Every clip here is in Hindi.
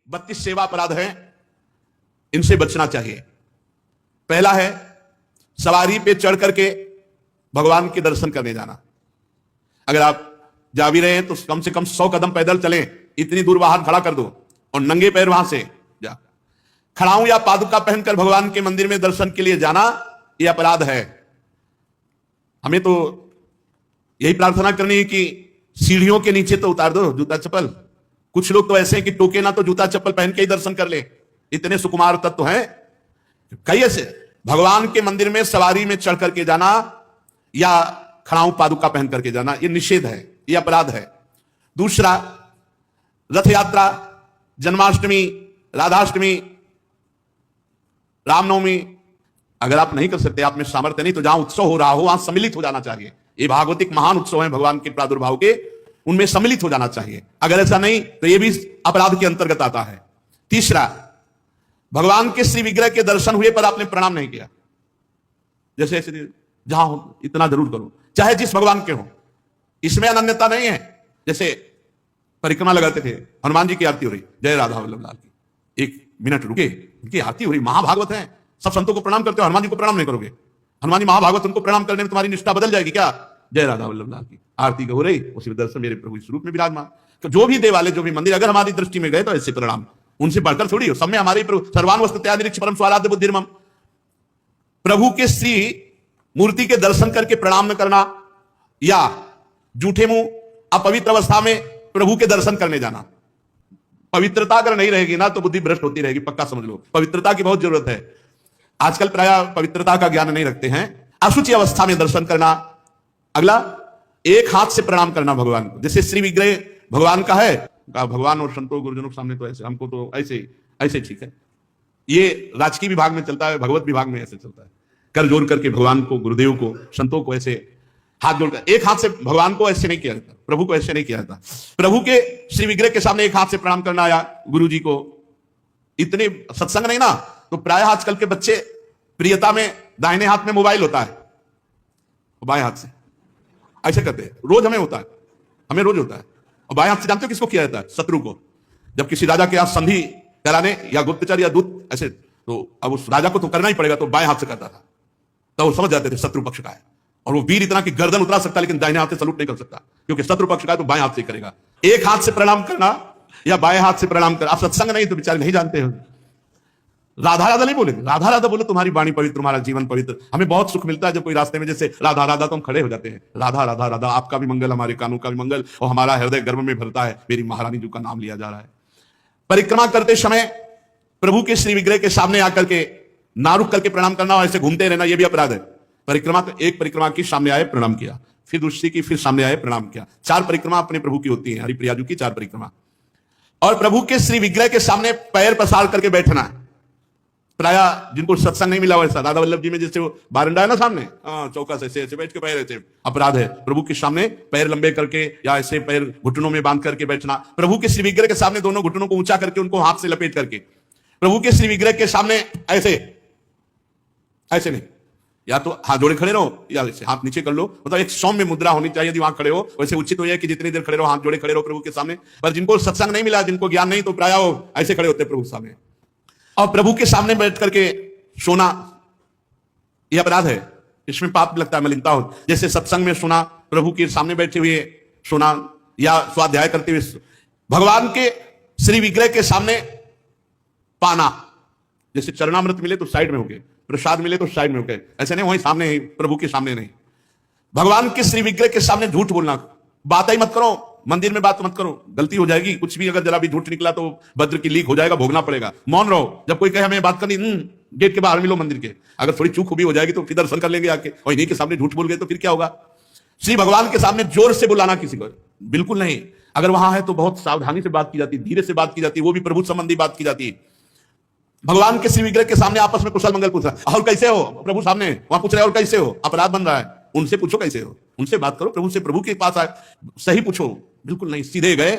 32 सेवा अपराध हैं, इनसे बचना चाहिए। पहला है सवारी पे चढ़ करके भगवान के दर्शन करने जाना। अगर आप जा भी रहे हैं तो कम से कम 100 कदम पैदल चलें, इतनी दूर वाहन खड़ा कर दो और नंगे पैर वहां से जा। खड़ाऊं या पादुका पहनकर भगवान के मंदिर में दर्शन के लिए जाना यह अपराध है। हमें तो यही प्रार्थना करनी है कि सीढ़ियों के नीचे तो उतार दो जूता चप्पल। कुछ लोग तो ऐसे हैं कि टोके ना तो जूता चप्पल पहन के ही दर्शन कर ले, इतने सुकुमार तत्व हैं। कई ऐसे भगवान के मंदिर में सवारी में चढ़ करके जाना या खड़ाऊं पादुका पहन करके जाना, यह निषेध है, यह अपराध है। दूसरा, रथ यात्रा, जन्माष्टमी, राधाष्टमी, रामनवमी, अगर आप नहीं कर सकते, आप में सामर्थ्य नहीं, तो जहां उत्सव हो रहा हो वहां सम्मिलित हो जाना चाहिए। ये भागवतिक महान उत्सव है भगवान के प्रादुर्भाव के, उनमें सम्मिलित हो जाना चाहिए। अगर ऐसा नहीं तो यह भी अपराध के अंतर्गत आता है। तीसरा, भगवान के श्री विग्रह के दर्शन हुए पर आपने प्रणाम नहीं किया। जैसे जहां हो इतना जरूर करो, चाहे जिस भगवान के हो, इसमें अनन्यता नहीं है। जैसे परिक्रमा लगाते थे, हनुमान जी की आरती हो रही, जय राधा वल्लभ लाल की, 1 मिनट रुके, उनकी आरती हो रही, महाभागवत है, सब संतों को प्रणाम करते हो, हनुमान जी को प्रणाम नहीं करोगे? हनुमान जी महाभागवत, उनको प्रणाम करने में तुम्हारी निष्ठा बदल जाएगी क्या? जय राधा वल्लभ लाल की आरती हो रही, उसी में दर्शन मेरे प्रभु इस रूप में विराजमान। तो जो भी देवालय, जो भी मंदिर, अगर हमारी दृष्टि में गए तो ऐसे प्रणाम, उनसे बढ़कर थोड़ी हो। सब में हमारे प्रभु सर्वान वस्तु त्यादिरिक्ष परम स्वाराध्य बुद्धिर्मम, प्रभु के श्री मूर्ति के दर्शन करके प्रणाम न करना, या जूठे मुंह अपवित्र अवस्था में प्रभु के दर्शन करने जाना। पवित्रता अगर नहीं रहेगी ना तो बुद्धि भ्रष्ट होती रहेगी, पक्का समझ लो। पवित्रता की बहुत जरूरत है। आजकल प्राय पवित्रता का ज्ञान नहीं रखते हैं। अशुचि अवस्था में दर्शन करना। अगला, एक हाथ से प्रणाम करना भगवान को। जैसे श्री विग्रह भगवान का है, भगवान और संतों गुरुजनों के सामने तो ऐसे, हमको तो ऐसे ठीक है। ये राजकीय विभाग में चलता है, भगवत विभाग में ऐसे चलता है। कर जोड़ करके भगवान को, गुरुदेव को, संतों को ऐसे हाथ जोड़कर, एक हाथ से भगवान को ऐसे नहीं किया जाता, प्रभु को ऐसे नहीं किया जाता। प्रभु के श्री विग्रह के सामने एक हाथ से प्रणाम करना, या गुरु जी को, इतने सत्संग नहीं ना, तो प्राय आजकल के बच्चे प्रियता में दाहिने हाथ में मोबाइल होता है, बाएं हाथ से ऐसे करते हैं। रोज हमें होता है, हमें रोज होता है। और बाएं हाथ से जानते हो किसको किया जाता है? शत्रु को। जब किसी राजा के यहाँ संधि कराने या गुप्तचर या दूत ऐसे, तो अब उस राजा को तो करना ही पड़ेगा, तो बाएं हाथ से करता था। तो वो समझ जाते थे शत्रु पक्ष का है, और वो वीर इतना कि गर्दन उतरा सकता लेकिन दाहिने हाथ से सलूट नहीं कर सकता, क्योंकि शत्रु पक्ष का है तो बाएं हाथ से करेगा। एक हाथ से प्रणाम करना या बाएं हाथ से प्रणाम करना। आप सत्संग नहीं तो बेचारे नहीं जानते हो। राधा राधा नहीं बोलेंगे, राधा राधा बोलो, तुम्हारी वाणी पवित्र, तुम्हारा जीवन पवित्र। हमें बहुत सुख मिलता है जब कोई रास्ते में जैसे राधा राधा, तो हम खड़े हो जाते हैं। राधा राधा राधा, आपका भी मंगल, हमारे कानों का भी मंगल, और हमारा हृदय गर्व में भरता है, मेरी महारानी जी का नाम लिया जा रहा है। परिक्रमा करते समय प्रभु के श्री विग्रह के सामने आकर के ना रुक करके प्रणाम करना और ऐसे घूमते रहना, यह भी अपराध है। परिक्रमा तो एक परिक्रमा की सामने आए प्रणाम किया, फिर दूसरी की, फिर सामने आए प्रणाम किया। 4 परिक्रमा अपने प्रभु की होती है, हरिप्रिया जी की 4 परिक्रमा। और प्रभु के श्री विग्रह के सामने पैर पसार करके बैठना है। प्राय जिनको सत्संग नहीं मिला वैसा, राधा वल्लभ जी में जैसे वो बारंडा है ना सामने, चौका से ऐसे बैठ के पैर ऐसे, अपराध है। प्रभु के सामने पैर लंबे करके या ऐसे पैर घुटनों में बांध करके बैठना। प्रभु के श्री विग्रह के सामने दोनों घुटनों को ऊंचा करके उनको हाथ से लपेट करके, प्रभु के श्री विग्रह के सामने ऐसे नहीं, या तो हाथ जोड़े खड़े रहो या ऐसे हाथ नीचे कर लो। मतलब एक सौम्य मुद्रा होनी चाहिए। यदि वहां खड़े हो, वैसे उचित हो जाए कि जितनी देर खड़े रहो हाथ जोड़े खड़े रहो प्रभु के सामने। पर जिनको सत्संग नहीं मिला, जिनको ज्ञान नहीं, तो प्राय वो ऐसे खड़े होते प्रभु के सामने। और प्रभु के सामने बैठ करके सोना, यह अपराध है, इसमें पाप लगता है, मलिनता हो। जैसे सत्संग में सोना, प्रभु के सामने बैठे हुए सोना, या स्वाध्याय करते हुए भगवान के श्री विग्रह के सामने पाना। जैसे चरणामृत मिले तो साइड में हो गए, प्रसाद मिले तो साइड में हो गए, ऐसे नहीं वहीं सामने ही, प्रभु के सामने नहीं। भगवान के श्री विग्रह के सामने झूठ बोलना, बात ही मत करो, मंदिर में बात मत करो, गलती हो जाएगी। कुछ भी अगर जरा भी झूठ निकला तो भद्र की लीक हो जाएगा, भोगना पड़ेगा। मौन रहो। जब कोई कहे हमें बात करनी, गेट के बाहर मिलो मंदिर के। अगर थोड़ी चूक भी हो जाएगी तो फिर दर्शन कर लेंगे आके, और इन्हीं के सामने झूठ बोल गए तो फिर क्या होगा? श्री भगवान के सामने जोर से बुलाना किसी को बिल्कुल नहीं। अगर वहां है तो बहुत सावधानी से बात की जाती है, धीरे से बात की जाती है, वो भी प्रभु संबंधी बात की जाती है। भगवान के श्री विग्रह के सामने आपस में कुशल मंगल पूछ रहा है, और कैसे हो? प्रभु सामने वहां पूछ रहे और कैसे हो? अपराध बन रहा है। उनसे पूछो कैसे हो, उनसे बात करो। प्रभु से, प्रभु के पास आए सही पूछो, बिल्कुल नहीं सीधे गए,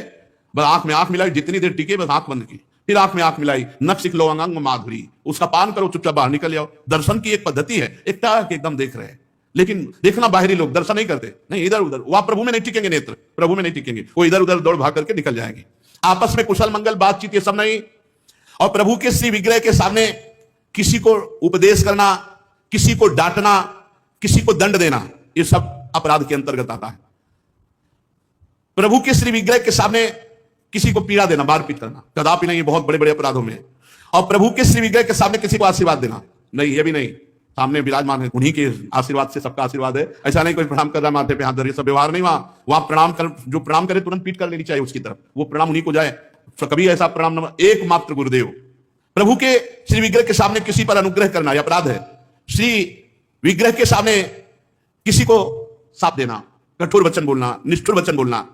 बस आंख में आंख मिलाई, जितनी देर टिके बस आंख बंद की, फिर आंख में आंख मिलाई, नख सिख लो अंग माधुरी, उसका पान करो, चुपचाप बाहर निकल जाओ। दर्शन की एक पद्धति है, एक टाक एकदम देख रहे हैं, लेकिन देखना बाहरी लोग दर्शन नहीं करते, नहीं इधर उधर, वहां प्रभु में नहीं टिकेंगे नेत्र, प्रभु में नहीं टिकेंगे, वो इधर उधर दौड़ भाग करके निकल जाएंगे। आपस में कुशल मंगल बातचीत ये सब नहीं, और प्रभु के श्री विग्रह के सामने किसी को उपदेश करना, किसी को डांटना, किसी को दंड देना, ये सब अपराध के अंतर्गत आता है। प्रभु के श्री विग्रह के सामने किसी को पीड़ा देना, मारपीट करना, कदापि नहीं, बहुत बड़े बड़े अपराधों में। और प्रभु के श्री विग्रह के सामने किसी को आशीर्वाद देना, नहीं, ये भी नहीं। सामने विराजमान है, उन्हीं के आशीर्वाद से सबका आशीर्वाद है। ऐसा नहीं कोई प्रणाम कर रहा माथे पे हाथ धर, सब व्यवहार नहीं। वहां प्रणाम कर, जो प्रणाम करे तुरंत पीठ कर लेनी चाहिए उसकी तरफ, वो प्रणाम उन्हीं को जाए। तो कभी ऐसा प्रणाम न, एकमात्र गुरुदेव। प्रभु के श्री विग्रह के सामने किसी पर अनुग्रह करना यह अपराध है। श्री विग्रह के सामने किसी को साप देना, कठोर वचन बोलना, निष्ठुर वचन बोलना,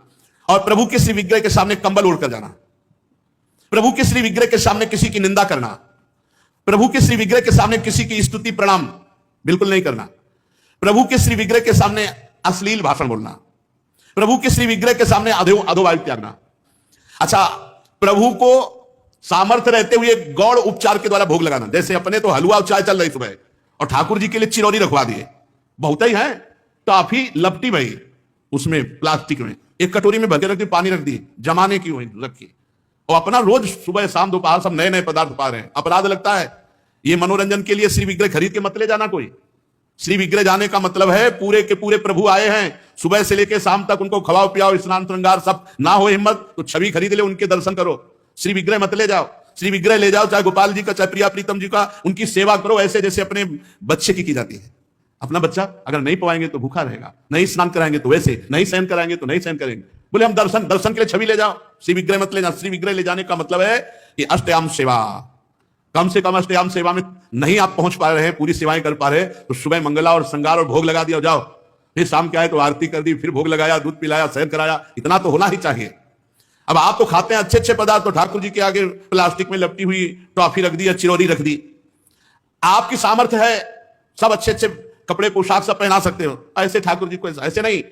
और प्रभु के श्री विग्रह के सामने कंबल ओढ़कर जाना, प्रभु के श्री विग्रह के सामने किसी की निंदा करना, प्रभु के श्री विग्रह के सामने किसी की स्तुति प्रणाम बिल्कुल नहीं करना, प्रभु के श्री विग्रह के सामने अश्लील भाषण बोलना, प्रभु के श्री विग्रह के सामने अधोवायु त्यागना। अच्छा, प्रभु को सामर्थ्य रहते हुए गौड़ उपचार के द्वारा भोग लगाना, जैसे अपने तो हलवा और चाय चल रही सुबह, और ठाकुर जी के लिए चिरौरी रखवा दिए, बहुत ही है, काफी लपटी भाई उसमें प्लास्टिक में, एक कटोरी में भर के रख दी, पानी रख दी, जमाने की हुई रखी, और अपना रोज सुबह शाम दोपहर सब नए नए पदार्थ पा रहे हैं। अपराध लगता है। ये मनोरंजन के लिए श्री विग्रह खरीद के मत ले जाना कोई। श्री विग्रह जाने का मतलब है पूरे के पूरे प्रभु आए हैं, सुबह से लेकर शाम तक उनको खवाओ पियाओ, स्नान श्रृंगार सब, ना हो हिम्मत तो छवि खरीद ले, उनके दर्शन करो। श्री विग्रह मत ले जाओ। श्री विग्रह ले जाओ चाहे गोपाल जी का, चाहे प्रिया प्रीतम जी का, उनकी सेवा करो ऐसे जैसे अपने बच्चे की जाती है। अपना बच्चा अगर नहीं पवाएंगे तो भूखा रहेगा, नहीं स्नान कराएंगे तो वैसे, नहीं सहन कराएंगे तो नहीं सहन करेंगे। बोले हम दर्शन के लिए छवि ले जाओ, श्री विग्रह मत ले जाओ। श्री विग्रह ले जाने का मतलब है कि अष्टयाम सेवा, कम से कम अष्टयाम सेवा में नहीं आप पहुंच पा रहे हैं, पूरी सेवाएं कर पा रहे हैं, तो सुबह मंगला और श्रृंगार और भोग लगा दिया, जाओ। फिर शाम क्या है तो आरती कर दी, फिर भोग लगाया, दूध पिलाया, सहन कराया, इतना तो होना ही चाहिए। अब आप तो खाते हैं अच्छे अच्छे पदार्थ, तो ठाकुर जी के आगे प्लास्टिक में लपटी हुई टॉफी रख दी या चिरौरी रख दी। आपकी सामर्थ्य है, सब अच्छे अच्छे कपड़े पोशाक सब पहना सकते हो, ऐसे ठाकुर जी को ऐसे नहीं।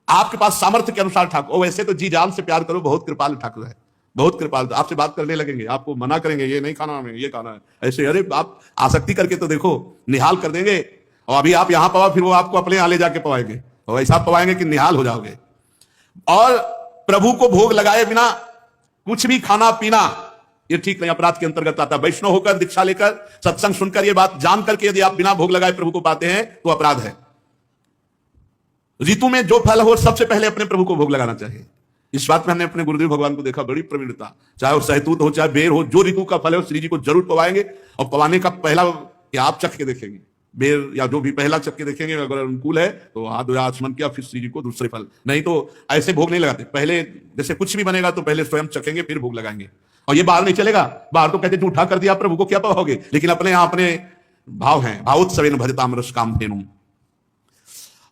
आपके पास सामर्थ्य के अनुसार ठाकुर, वैसे तो जी जान से प्यार करो, बहुत कृपाल ठाकुर है, बहुत कृपाल। आपसे बात करने लगेंगे, आपको मना करेंगे, ये नहीं खाना हमें, ये खाना है, ऐसे। अरे आप आसक्ति करके तो देखो, निहाल कर देंगे। और अभी आप यहां पवा, फिर वो आपको अपने यहां ले जाके पवाएंगे, और ऐसा पवाएंगे कि निहाल हो जाओगे। और प्रभु को भोग लगाए बिना कुछ भी खाना पीना, ये ठीक नहीं, अपराध के अंतर्गत आता है। वैष्णव होकर, दीक्षा लेकर, सत्संग सुनकर, ये बात जान करके यदि आप बिना भोग लगाए प्रभु को पाते हैं तो अपराध है। ऋतु में जो फल हो सबसे पहले अपने प्रभु को भोग लगाना चाहिए। इस बात में हमने अपने गुरुदेव भगवान को देखा, बड़ी प्रवीणता। चाहे वो सहतूत हो, चाहे बेर हो, जो ऋतु का फल है श्री जी को जरूर पवाएंगे। और पवाने का पहला कि आप चख के देखेंगे, बेर या जो भी पहला चख के देखेंगे, अगर अनुकूल है तो हाथ आचमन किया, फिर श्री जी को दूसरे फल। नहीं तो ऐसे भोग नहीं लगाते, पहले जैसे कुछ भी बनेगा तो पहले स्वयं चखेंगे फिर भोग लगाएंगे। और ये बाहर नहीं चलेगा, बाहर तो कहते झूठा कर दिया प्रभु को क्या पाओगे, लेकिन अपने यहां अपने भाव हैं, भावोत्सवेन भजताम रस कामधेनुम।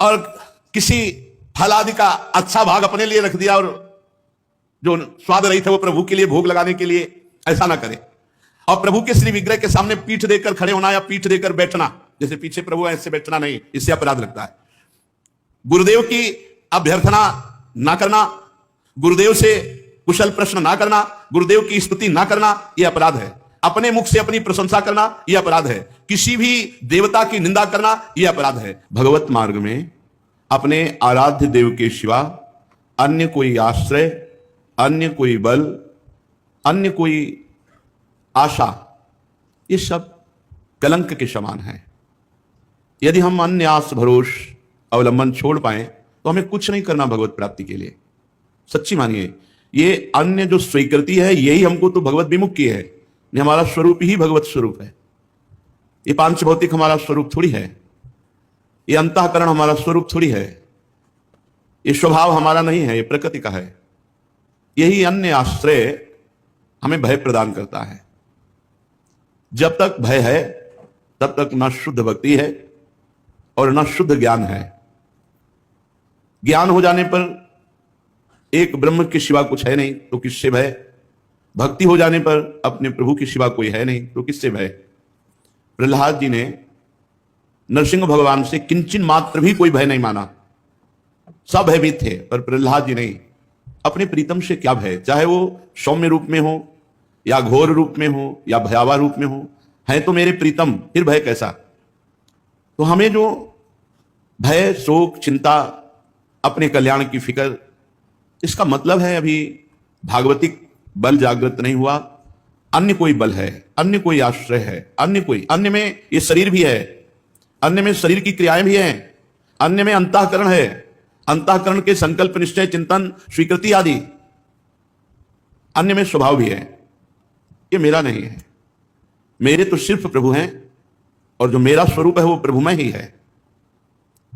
और किसी फल आदि का अच्छा भाग अपने लिए रख दिया और जो स्वाद रही थे वो प्रभु के लिए भोग लगाने के लिए, ऐसा ना करें। और प्रभु के श्री विग्रह के सामने पीठ देकर खड़े होना या पीठ देकर बैठना, जैसे पीछे प्रभु ऐसे बैठना नहीं, इससे अपराध लगता है। गुरुदेव की अभ्यर्थना ना करना, गुरुदेव से कुशल प्रश्न ना करना, गुरुदेव की स्तुति ना करना, यह अपराध है। अपने मुख से अपनी प्रशंसा करना यह अपराध है। किसी भी देवता की निंदा करना यह अपराध है। भगवत मार्ग में अपने आराध्य देव के सिवा अन्य कोई आश्रय, अन्य कोई बल, अन्य कोई आशा, ये सब कलंक के समान है। यदि हम अन्य आस भरोस अवलंबन छोड़ पाए तो हमें कुछ नहीं करना भगवत प्राप्ति के लिए। सच्ची मानिए, ये अन्य जो स्वीकृति है यही हमको तो भगवत विमुख की है। हमारा स्वरूप ही भगवत स्वरूप है। ये पांच भौतिक हमारा स्वरूप थोड़ी है, ये अंतःकरण हमारा स्वरूप थोड़ी है, ये स्वभाव हमारा नहीं है, ये प्रकृति का है। यही अन्य आश्रय हमें भय प्रदान करता है। जब तक भय है तब तक न शुद्ध भक्ति है और न शुद्ध ज्ञान है। ज्ञान हो जाने पर एक ब्रह्म के सिवा कुछ है नहीं तो किससे भय। भक्ति हो जाने पर अपने प्रभु के सिवा कोई है नहीं तो किससे भय। प्रहलाद जी ने नरसिंह भगवान से किंचन मात्र भी कोई भय नहीं माना, सब भयभीत थे, पर प्रहलाद जी नहीं। अपने प्रीतम से क्या भय, चाहे वो सौम्य रूप में हो या घोर रूप में हो या भयावह रूप में हो, है तो मेरे प्रीतम, फिर भय कैसा। तो हमें जो भय, शोक, चिंता, अपने कल्याण की फिक्र, इसका मतलब है अभी भागवतिक बल जागृत नहीं हुआ, अन्य कोई बल है, अन्य कोई आश्रय है, अन्य में ये शरीर भी है, अन्य में शरीर की क्रियाएं भी हैं, अन्य में अंतःकरण है, अंतःकरण के संकल्प निश्चय चिंतन स्वीकृति आदि, अन्य में स्वभाव भी है। ये मेरा नहीं है, मेरे तो सिर्फ प्रभु हैं और जो मेरा स्वरूप है वो प्रभु में ही है।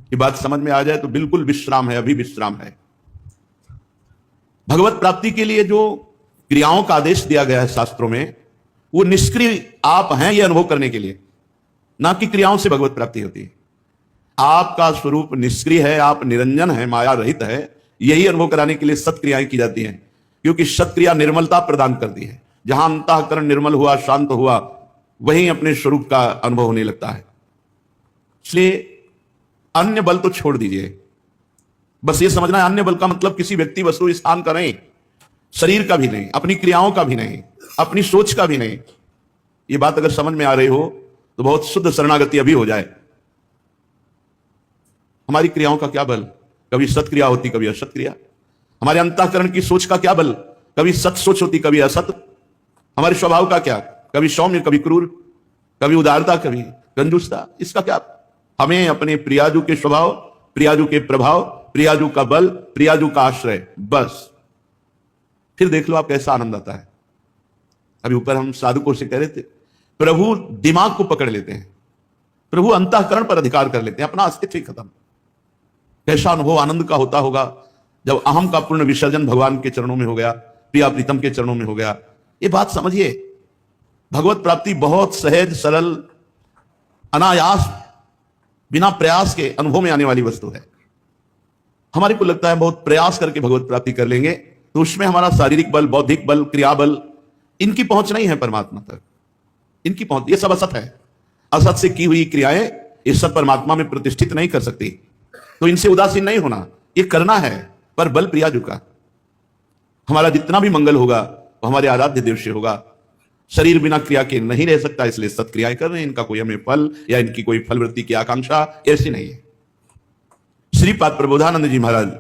ये बात समझ में आ जाए तो बिल्कुल विश्राम है, अभी विश्राम है। भगवत प्राप्ति के लिए जो क्रियाओं का आदेश दिया गया है शास्त्रों में, वो निष्क्रिय आप हैं यह अनुभव करने के लिए, ना कि क्रियाओं से भगवत प्राप्ति होती है। आपका स्वरूप निष्क्रिय है, आप निरंजन है, माया रहित है, यही अनुभव कराने के लिए सत्क्रियाएं की जाती हैं, क्योंकि सत्क्रिया निर्मलता प्रदान करती है। जहां अंतःकरण निर्मल हुआ, शांत हुआ, वहीं अपने स्वरूप का अनुभव होने लगता है। इसलिए अन्य बल तो छोड़ दीजिए, बस ये समझना है अन्य बल का मतलब किसी व्यक्ति वस्तु स्थान का नहीं, शरीर का भी नहीं, अपनी क्रियाओं का भी नहीं, अपनी सोच का भी नहीं। ये बात अगर समझ में आ रही हो तो बहुत शुद्ध शरणागति अभी हो जाए। हमारी क्रियाओं का क्या बल, कभी सत्क्रिया होती कभी असत क्रिया। हमारे अंतःकरण की सोच का क्या बल, कभी सत सोच होती कभी असत। हमारे स्वभाव का क्या, कभी सौम्य कभी क्रूर, कभी उदारता कभी कंजूसता। इसका क्या, हमें अपने प्रियाजू के स्वभाव, प्रियाजू के प्रभाव, प्रियाजू का बल, प्रियाजू का आश्रय, बस। फिर देख लो आप कैसा आनंद आता है। अभी ऊपर हम साधुकों से कह रहे थे, प्रभु दिमाग को पकड़ लेते हैं, प्रभु अंतःकरण पर अधिकार कर लेते हैं, अपना अस्तित्व ही खत्म। कैसा अनुभव आनंद का होता होगा जब अहम का पूर्ण विसर्जन भगवान के चरणों में हो गया, प्रिया प्रीतम के चरणों में हो गया। ये बात समझिए, भगवत प्राप्ति बहुत सहज, सरल, अनायास, बिना प्रयास के अनुभव में आने वाली वस्तु है। हमारे को लगता है बहुत प्रयास करके भगवत प्राप्ति कर लेंगे तो उसमें हमारा शारीरिक बल, बौद्धिक बल, क्रिया बल, इनकी पहुंच नहीं है परमात्मा तक। इनकी पहुंच, ये सब असत है। असत से की हुई क्रियाएं इस सत परमात्मा में प्रतिष्ठित नहीं कर सकती, तो इनसे उदासीन नहीं होना, ये करना है, पर बल प्रियाजू का। हमारा जितना भी मंगल होगा वो हमारे आराध्य देव से होगा। शरीर बिना क्रिया के नहीं रह सकता, इसलिए सत्क्रियाएं कर रहे हैं। इनका कोई हमें फल या इनकी कोई फलवृत्ति की आकांक्षा ऐसी नहीं है। श्रीपाद प्रबोधानंद जी महाराज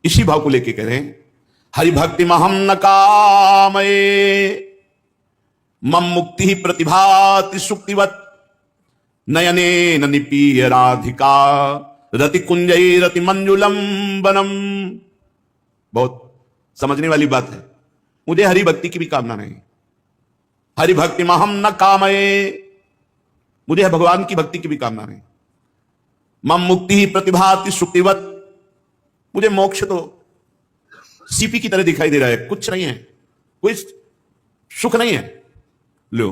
इसी भाव को लेके कह रहे हैं, हरि भक्ति महम न कामये मम मुक्ति प्रतिभाति सुक्तिवत नयने न निपीय राधिका रति कुंजई रति मंजुलम बनम। बहुत समझने वाली बात है। मुझे हरि भक्ति की भी कामना नहीं, हरि भक्ति महम न कामये, मुझे भगवान की भक्ति की भी कामना नहीं। मम मुक्ति ही प्रतिभाति सुक्तिवत, मुझे मोक्ष तो सीपी की तरह दिखाई दे रहा है, कुछ नहीं है, कोई सुख नहीं है। लो